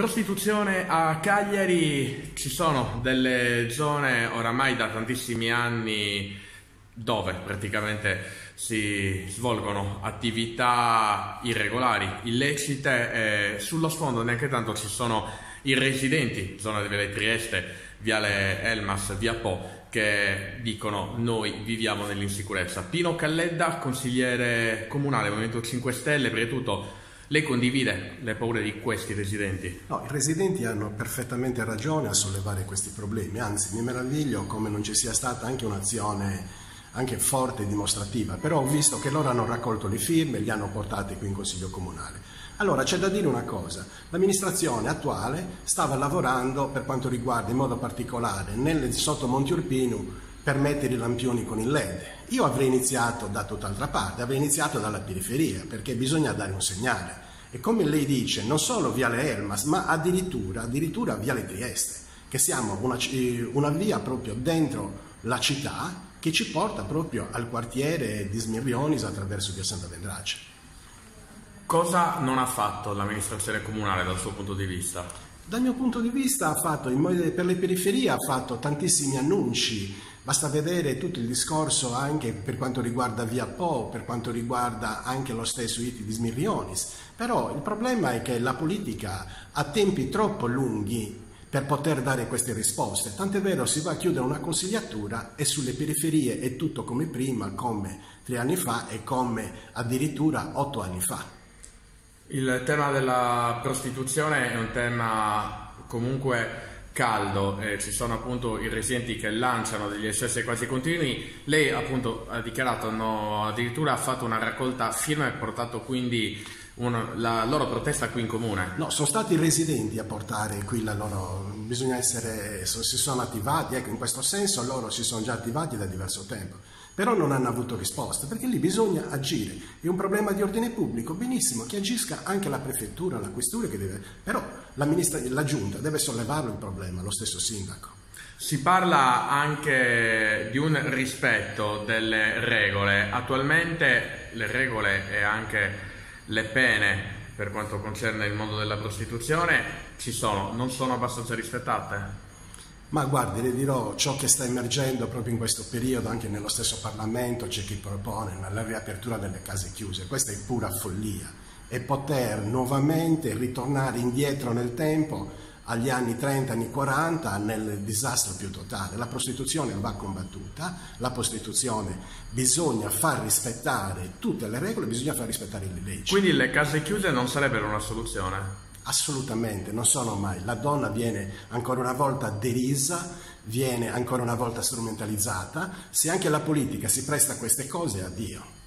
Prostituzione a Cagliari. Ci sono delle zone oramai da tantissimi anni dove praticamente si svolgono attività irregolari, illecite, e sullo sfondo neanche tanto ci sono i residenti, zona di Viale Trieste, Viale Elmas, Via Po, che dicono: noi viviamo nell'insicurezza. Pino Calledda, consigliere comunale, Movimento 5 Stelle, prima di tutto, lei condivide le paure di questi residenti? No, i residenti hanno perfettamente ragione a sollevare questi problemi, anzi mi meraviglio come non ci sia stata anche un'azione anche forte e dimostrativa, però ho visto che loro hanno raccolto le firme e li hanno portate qui in Consiglio Comunale. Allora c'è da dire una cosa: l'amministrazione attuale stava lavorando per quanto riguarda in modo particolare sotto Monte Urpinu per mettere i lampioni con il LED. Io avrei iniziato da tutt'altra parte, avrei iniziato dalla periferia, perché bisogna dare un segnale. E come lei dice, non solo Viale Elmas, ma addirittura Viale Trieste, che siamo una via proprio dentro la città che ci porta proprio al quartiere di Smirrionis attraverso via Santa Vendrace. Cosa non ha fatto l'amministrazione comunale dal suo punto di vista? Dal mio punto di vista per le periferie ha fatto tantissimi annunci, basta vedere tutto il discorso anche per quanto riguarda Via Po, per quanto riguarda anche lo stesso ITI di Smirrionis, però il problema è che la politica ha tempi troppo lunghi per poter dare queste risposte, tant'è vero si va a chiudere una consigliatura e sulle periferie è tutto come prima, come 3 anni fa e come addirittura 8 anni fa. Il tema della prostituzione è un tema comunque caldo, ci sono appunto i residenti che lanciano degli SS quasi continui. Lei appunto ha dichiarato, addirittura ha fatto una raccolta firme e portato quindi la loro protesta qui in comune. No, sono stati i residenti a portare qui la loro, si sono attivati, ecco, in questo senso loro si sono già attivati da diverso tempo, però non hanno avuto risposta, perché lì bisogna agire, è un problema di ordine pubblico, benissimo, che agisca anche la prefettura, la questura, però la giunta deve sollevarlo il problema, lo stesso sindaco. Si parla anche di un rispetto delle regole. Attualmente le regole e anche le pene per quanto concerne il mondo della prostituzione non sono abbastanza rispettate? Ma guardi, le dirò, ciò che sta emergendo proprio in questo periodo anche nello stesso Parlamento, c'è chi propone la riapertura delle case chiuse. Questa è pura follia, e poter nuovamente ritornare indietro nel tempo agli anni 30, anni 40, nel disastro più totale. La prostituzione va combattuta, la prostituzione bisogna far rispettare tutte le regole, bisogna far rispettare le leggi. Quindi le case chiuse non sarebbero una soluzione? Assolutamente, non sono mai. La donna viene ancora una volta derisa, viene ancora una volta strumentalizzata. Se anche la politica si presta a queste cose, addio.